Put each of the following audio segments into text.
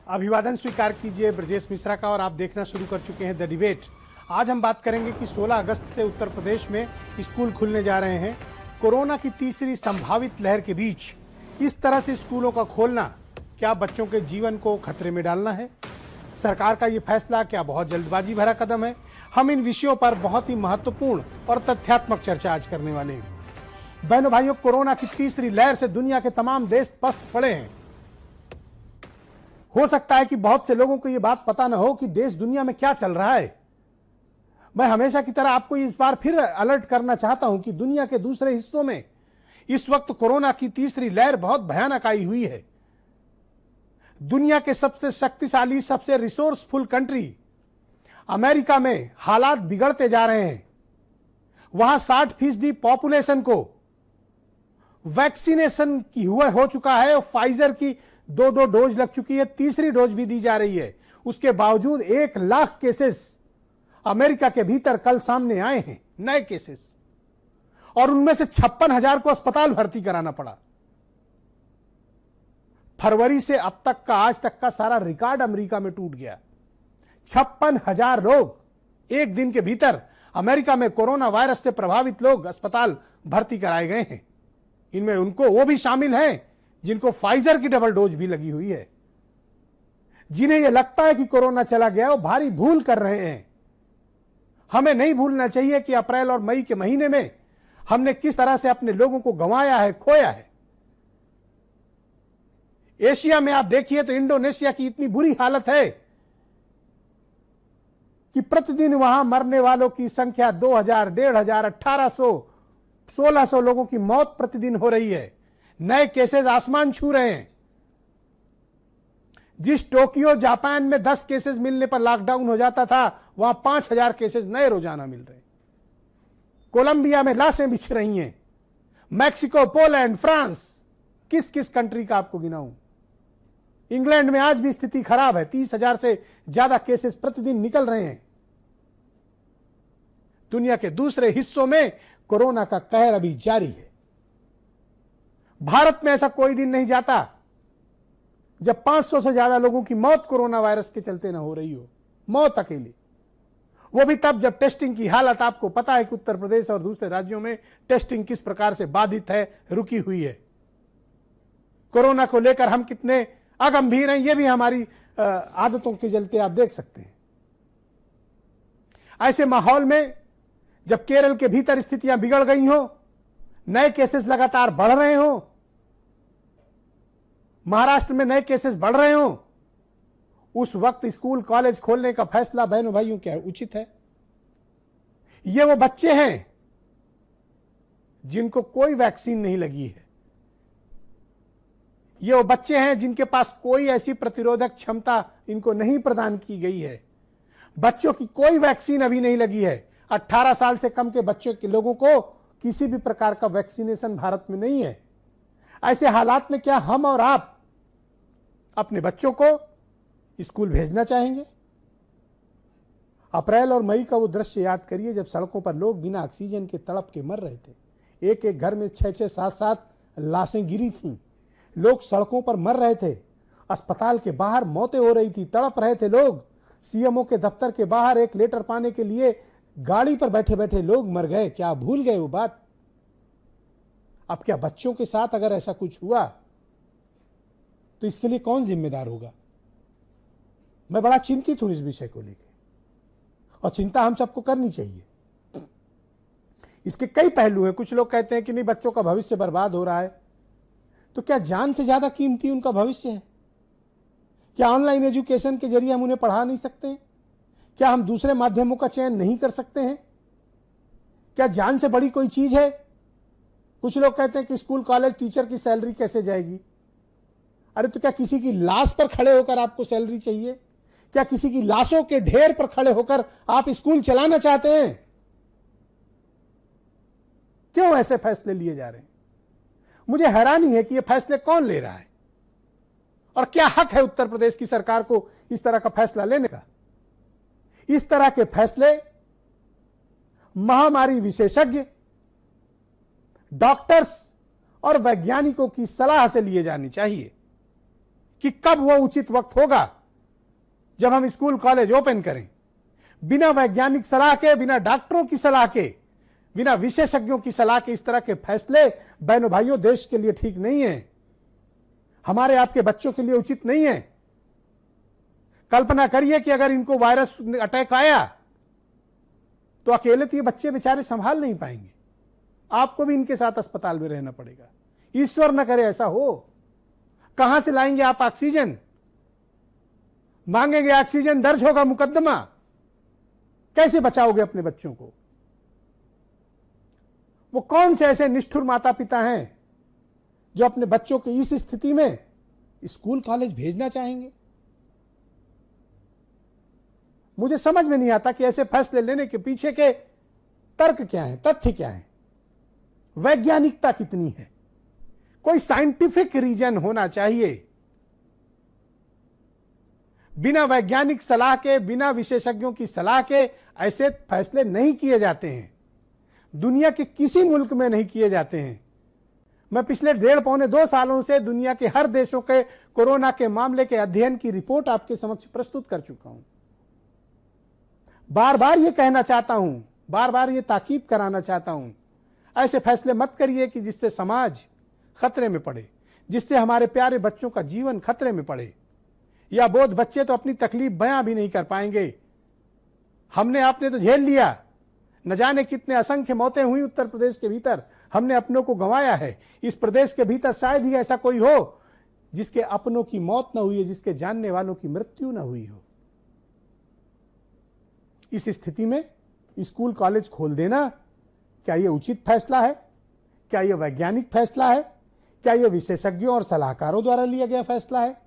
अभिवादन स्वीकार कीजिए ब्रजेश मिश्रा का और आप देखना शुरू कर चुके हैं द डिबेट। आज हम बात करेंगे कि 16 अगस्त से उत्तर प्रदेश में स्कूल खुलने जा रहे हैं। कोरोना की तीसरी संभावित लहर के बीच इस तरह से स्कूलों का खोलना क्या बच्चों के जीवन को खतरे में डालना है? सरकार का ये फैसला क्या बहुत जल्दबाजी भरा कदम है? हम इन विषयों पर बहुत ही महत्वपूर्ण और तथ्यात्मक चर्चा आज करने वाले हैं। बहनों भाइयों, कोरोना की तीसरी लहर से दुनिया के तमाम देश पस्त पड़े हैं। हो सकता है कि बहुत से लोगों को यह बात पता न हो कि देश दुनिया में क्या चल रहा है। मैं हमेशा की तरह आपको इस बार फिर अलर्ट करना चाहता हूं कि दुनिया के दूसरे हिस्सों में इस वक्त कोरोना की तीसरी लहर बहुत भयानक आई हुई है। दुनिया के सबसे शक्तिशाली, सबसे रिसोर्सफुल कंट्री अमेरिका में हालात बिगड़ते जा रहे हैं। वहां 60% पॉपुलेशन को वैक्सीनेशन की हो चुका है और फाइजर की 2 डोज लग चुकी है, तीसरी डोज भी दी जा रही है। उसके बावजूद 1 लाख केसेस अमेरिका के भीतर कल सामने आए हैं, नए केसेस, और उनमें से 56,000 को अस्पताल भर्ती कराना पड़ा। फरवरी से अब तक का, आज तक का सारा रिकॉर्ड अमेरिका में टूट गया। 56,000 लोग एक दिन के भीतर अमेरिका में कोरोना वायरस से प्रभावित लोग अस्पताल भर्ती कराए गए हैं। इनमें उनको वो भी शामिल हैं जिनको फाइजर की डबल डोज भी लगी हुई है। जिन्हें यह लगता है कि कोरोना चला गया, वो भारी भूल कर रहे हैं। हमें नहीं भूलना चाहिए कि अप्रैल और मई के महीने में हमने किस तरह से अपने लोगों को गंवाया है, खोया है। एशिया में आप देखिए तो इंडोनेशिया की इतनी बुरी हालत है कि प्रतिदिन वहां मरने वालों की संख्या 2000, 1500, 1800, 1600 लोगों की मौत प्रतिदिन हो रही है। नए केसेस आसमान छू रहे हैं। जिस टोक्यो जापान में 10 केसेस मिलने पर लॉकडाउन हो जाता था, वहां 5000 केसेस नए रोजाना मिल रहे हैं। कोलंबिया में लाशें बिछ रही हैं। मैक्सिको, पोलैंड, फ्रांस, किस किस कंट्री का आपको गिनाऊं। इंग्लैंड में आज भी स्थिति खराब है। 30,000 से ज्यादा केसेस प्रतिदिन निकल रहे हैं। दुनिया के दूसरे हिस्सों में कोरोना का कहर अभी जारी है। भारत में ऐसा कोई दिन नहीं जाता जब 500 से ज्यादा लोगों की मौत कोरोना वायरस के चलते ना हो रही हो। मौत अकेली, वो भी तब जब टेस्टिंग की हालत, आपको पता है कि उत्तर प्रदेश और दूसरे राज्यों में टेस्टिंग किस प्रकार से बाधित है, रुकी हुई है। कोरोना को लेकर हम कितने अगंभीर हैं, यह भी हमारी आदतों के चलते आप देख सकते हैं। ऐसे माहौल में जब केरल के भीतर स्थितियां बिगड़ गई हो, नए केसेस लगातार बढ़ रहे हो, महाराष्ट्र में नए केसेस बढ़ रहे हो, उस वक्त स्कूल कॉलेज खोलने का फैसला बहनों भाइयों क्या उचित है? ये वो बच्चे हैं जिनको कोई वैक्सीन नहीं लगी है। ये वो बच्चे हैं जिनके पास कोई ऐसी प्रतिरोधक क्षमता इनको नहीं प्रदान की गई है। बच्चों की कोई वैक्सीन अभी नहीं लगी है। 18 साल से कम के बच्चों के लोगों को किसी भी प्रकार का वैक्सीनेशन भारत में नहीं है। ऐसे हालात में क्या हम और आप अपने बच्चों को स्कूल भेजना चाहेंगे? अप्रैल और मई का वो दृश्य याद करिए जब सड़कों पर लोग बिना ऑक्सीजन के तड़प के मर रहे थे। एक एक घर में 6-6, 7-7 लाशें गिरी थीं। लोग सड़कों पर मर रहे थे। अस्पताल के बाहर मौतें हो रही थी, तड़प रहे थे लोग। सीएमओ के दफ्तर के बाहर एक लेटर पाने के लिए गाड़ी पर बैठे बैठे लोग मर गए। क्या भूल गए वो बात? अब क्या बच्चों के साथ अगर ऐसा कुछ हुआ तो इसके लिए कौन जिम्मेदार होगा? मैं बड़ा चिंतित हूं इस विषय को लेकर, और चिंता हम सबको करनी चाहिए। इसके कई पहलू हैं। कुछ लोग कहते हैं कि नहीं, बच्चों का भविष्य बर्बाद हो रहा है। तो क्या जान से ज्यादा कीमती उनका भविष्य है? क्या ऑनलाइन एजुकेशन के जरिए हम उन्हें पढ़ा नहीं सकते हैं? क्या हम दूसरे माध्यमों का चयन नहीं कर सकते हैं? क्या जान से बड़ी कोई चीज है? कुछ लोग कहते हैं कि स्कूल कॉलेज टीचर की सैलरी कैसे जाएगी? अरे तो क्या किसी की लाश पर खड़े होकर आपको सैलरी चाहिए? क्या किसी की लाशों के ढेर पर खड़े होकर आप स्कूल चलाना चाहते हैं? क्यों ऐसे फैसले लिए जा रहे हैं? मुझे हैरानी है कि ये फैसले कौन ले रहा है, और क्या हक है उत्तर प्रदेश की सरकार को इस तरह का फैसला लेने का? इस तरह के फैसले महामारी विशेषज्ञ, डॉक्टर्स और वैज्ञानिकों की सलाह से लिए जाने चाहिए कि कब वो उचित वक्त होगा जब हम स्कूल कॉलेज ओपन करें, बिना वैज्ञानिक सलाह के, बिना डॉक्टरों की सलाह के, बिना विशेषज्ञों की सलाह के इस तरह के फैसले बहनों भाइयों देश के लिए ठीक नहीं है, हमारे आपके बच्चों के लिए उचित नहीं है। कल्पना करिए कि अगर इनको वायरस अटैक आया तो अकेले तो ये बच्चे बेचारे संभाल नहीं पाएंगे, आपको भी इनके साथ अस्पताल में रहना पड़ेगा। ईश्वर न करे ऐसा हो। कहां से लाएंगे आप ऑक्सीजन? मांगेंगे ऑक्सीजन, दर्ज होगा मुकदमा। कैसे बचाओगे अपने बच्चों को? वो कौन से ऐसे निष्ठुर माता पिता हैं जो अपने बच्चों की इस स्थिति में स्कूल कॉलेज भेजना चाहेंगे? मुझे समझ में नहीं आता कि ऐसे फैसले लेने के पीछे के तर्क क्या हैं, तथ्य क्या हैं, वैज्ञानिकता कितनी है। कोई साइंटिफिक रीजन होना चाहिए। बिना वैज्ञानिक सलाह के, बिना विशेषज्ञों की सलाह के ऐसे फैसले नहीं किए जाते हैं। दुनिया के किसी मुल्क में नहीं किए जाते हैं। मैं पिछले 1.5-2 सालों से दुनिया के हर देशों के कोरोना के मामले के अध्ययन की रिपोर्ट आपके समक्ष प्रस्तुत कर चुका हूं। बार बार ये कहना चाहता हूं, बार बार ये ताकीद कराना चाहता हूं, ऐसे फैसले मत करिए कि जिससे समाज खतरे में पड़े, जिससे हमारे प्यारे बच्चों का जीवन खतरे में पड़े। या बोध बच्चे तो अपनी तकलीफ बयां भी नहीं कर पाएंगे। हमने आपने तो झेल लिया, न जाने कितने असंख्य मौतें हुई उत्तर प्रदेश के भीतर, हमने अपनों को गंवाया है। इस प्रदेश के भीतर शायद ही ऐसा कोई हो जिसके अपनों की मौत न हुई है, जिसके जानने वालों की मृत्यु न हुई हो। इस स्थिति में स्कूल कॉलेज खोल देना, क्या यह उचित फैसला है? क्या यह वैज्ञानिक फैसला है? क्या यह विशेषज्ञों और सलाहकारों द्वारा लिया गया फैसला है?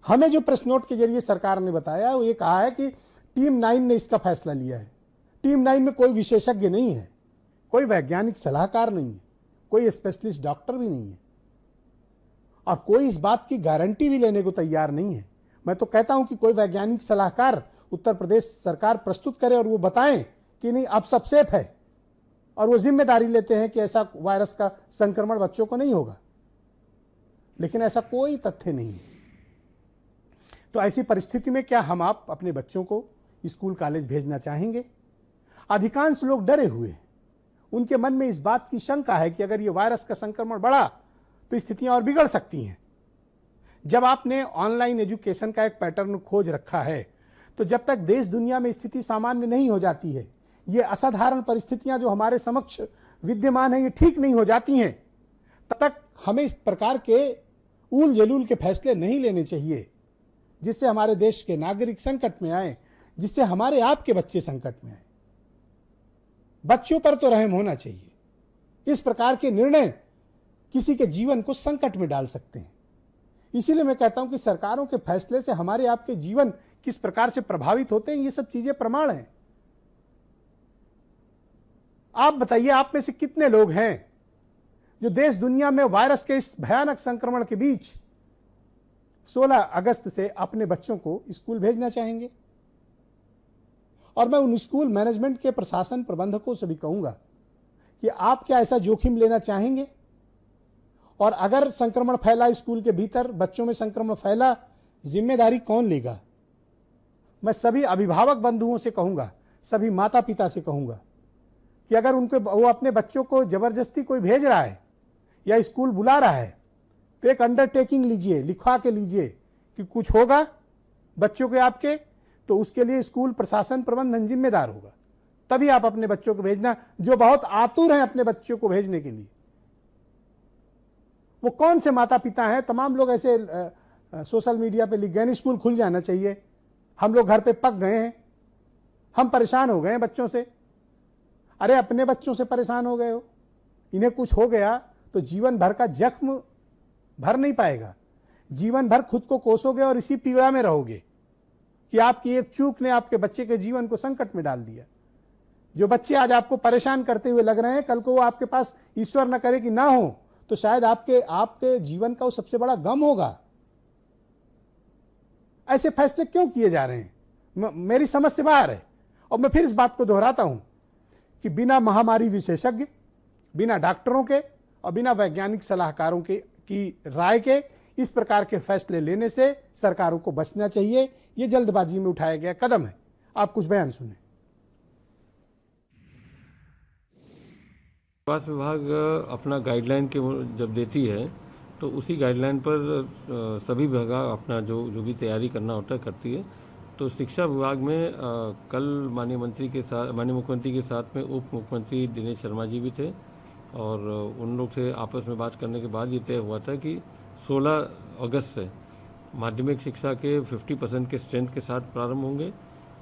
हमें जो प्रेस नोट के जरिए सरकार ने बताया वो ये कहा है कि टीम 9 ने इसका फैसला लिया है। टीम 9 में कोई विशेषज्ञ नहीं है, कोई वैज्ञानिक सलाहकार नहीं है, कोई स्पेशलिस्ट डॉक्टर भी नहीं है, और कोई इस बात की गारंटी भी लेने को तैयार नहीं है। मैं तो कहता हूं कि कोई वैज्ञानिक सलाहकार उत्तर प्रदेश सरकार प्रस्तुत करे और वो बताएं कि नहीं अब सब सेफ है, और वो जिम्मेदारी लेते हैं कि ऐसा वायरस का संक्रमण बच्चों को नहीं होगा। लेकिन ऐसा कोई तथ्य नहीं है। तो ऐसी परिस्थिति में क्या हम आप अपने बच्चों को स्कूल कॉलेज भेजना चाहेंगे? अधिकांश लोग डरे हुए हैं। उनके मन में इस बात की शंका है कि अगर ये वायरस का संक्रमण बढ़ा तो स्थितियां और बिगड़ सकती हैं। जब आपने ऑनलाइन एजुकेशन का एक पैटर्न खोज रखा है, तो जब तक देश दुनिया में स्थिति सामान्य नहीं हो जाती है, ये असाधारण परिस्थितियां जो हमारे समक्ष विद्यमान है ये ठीक नहीं हो जाती हैं, तब तक हमें इस प्रकार के ऊल जलूल के फैसले नहीं लेने चाहिए जिससे हमारे देश के नागरिक संकट में आए, जिससे हमारे आपके बच्चे संकट में आए। बच्चों पर तो रहम होना चाहिए। इस प्रकार के निर्णय किसी के जीवन को संकट में डाल सकते हैं। इसीलिए मैं कहता हूं कि सरकारों के फैसले से हमारे आपके जीवन किस प्रकार से प्रभावित होते हैं, ये सब चीजें प्रमाण हैं। आप बताइए, आप में से कितने लोग हैं जो देश दुनिया में वायरस के इस भयानक संक्रमण के बीच 16 अगस्त से अपने बच्चों को स्कूल भेजना चाहेंगे? और मैं उन स्कूल मैनेजमेंट के प्रशासन प्रबंधकों से भी कहूंगा कि आप क्या ऐसा जोखिम लेना चाहेंगे? और अगर संक्रमण फैला स्कूल के भीतर, बच्चों में संक्रमण फैला, जिम्मेदारी कौन लेगा? मैं सभी अभिभावक बंधुओं से कहूंगा, सभी माता पिता से कहूंगा कि अगर वो अपने बच्चों को जबरदस्ती कोई भेज रहा है या स्कूल बुला रहा है तो एक अंडरटेकिंग लीजिए, लिखवा के लीजिए कि कुछ होगा बच्चों के आपके, तो उसके लिए स्कूल प्रशासन प्रबंधन जिम्मेदार होगा। तभी आप अपने बच्चों को भेजना, जो बहुत आतुर हैं अपने बच्चों को भेजने के लिए। वो कौन से माता पिता हैं? तमाम लोग ऐसे सोशल मीडिया पे लिख गए स्कूल खुल जाना चाहिए, हम लोग घर पे पक गए हैं, हम परेशान हो गए हैं बच्चों से। अरे अपने बच्चों से परेशान हो गए हो, इन्हें कुछ हो गया तो जीवन भर का जख्म भर नहीं पाएगा। जीवन भर खुद को कोसोगे और इसी पीड़ा में रहोगे कि आपकी एक चूक ने आपके बच्चे के जीवन को संकट में डाल दिया। जो बच्चे आज आपको परेशान करते हुए लग रहे हैं, कल को वो आपके पास, ईश्वर न करे कि ना हो, तो शायद आपके जीवन का वो सबसे बड़ा गम होगा। ऐसे फैसले क्यों किए जा रहे हैं? मेरी समझ से बाहर है। और मैं फिर इस बात को दोहराता हूं कि बिना महामारी विशेषज्ञ, बिना डॉक्टरों के और बिना वैज्ञानिक सलाहकारों की राय के इस प्रकार के फैसले लेने से सरकारों को बचना चाहिए। ये जल्दबाजी में उठाया गया कदम है। आप कुछ बयान सुने। स्वास्थ्य विभाग अपना गाइडलाइन के जब देती है तो उसी गाइडलाइन पर सभी विभाग अपना जो भी तैयारी करना होता है करती है। तो शिक्षा विभाग में कल माननीय मुख्यमंत्री के साथ में उप मुख्यमंत्री दिनेश शर्मा जी भी थे और उन लोग से आपस में बात करने के बाद ये तय हुआ था कि 16 अगस्त से माध्यमिक शिक्षा के 50% के स्ट्रेंथ के साथ प्रारंभ होंगे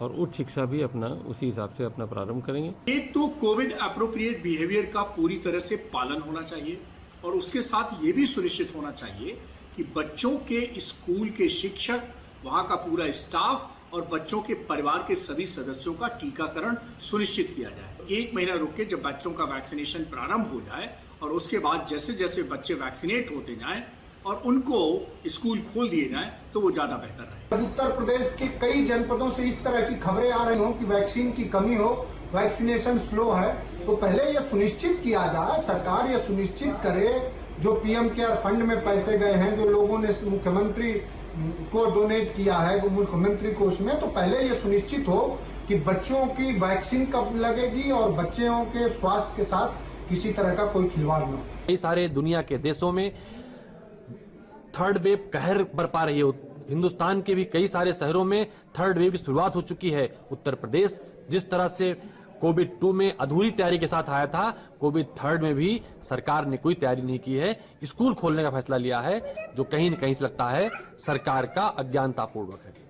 और उच्च शिक्षा भी अपना उसी हिसाब से अपना प्रारंभ करेंगे। एक तो कोविड अप्रोप्रिएट बिहेवियर का पूरी तरह से पालन होना चाहिए और उसके साथ ये भी सुनिश्चित होना चाहिए कि बच्चों के स्कूल के शिक्षक, वहां का पूरा स्टाफ और बच्चों के परिवार के सभी सदस्यों का टीकाकरण सुनिश्चित किया जाए। 1 महीना रुक के जब बच्चों का वैक्सीनेशन प्रारंभ हो जाए और उसके बाद जैसे जैसे बच्चे वैक्सीनेट होते जाएं और उनको स्कूल खोल दिए जाएं तो वो ज्यादा बेहतर रहे। उत्तर प्रदेश के कई जनपदों से इस तरह की खबरें आ रही हो कि वैक्सीन की कमी हो, वैक्सीनेशन स्लो है, तो पहले यह सुनिश्चित किया जाए, सरकार यह सुनिश्चित करे जो पीएम केयर फंड में पैसे गए हैं, जो लोगों ने मुख्यमंत्री को डोनेट किया है वो मुख्यमंत्री को, उसमें तो पहले यह सुनिश्चित हो कि बच्चों की वैक्सीन कब लगेगी और बच्चों के स्वास्थ्य के साथ किसी तरह का कोई खिलवाड़ न हो। कई सारे दुनिया के देशों में थर्ड वेव कहर बरपा रही है। हिंदुस्तान के भी कई सारे शहरों में थर्ड वेव की शुरुआत हो चुकी है। उत्तर प्रदेश जिस तरह से कोविड 2 में अधूरी तैयारी के साथ आया था, कोविड 3 में भी सरकार ने कोई तैयारी नहीं की है। स्कूल खोलने का फैसला लिया है जो कहीं न कहीं से लगता है सरकार का अज्ञानतापूर्वक है।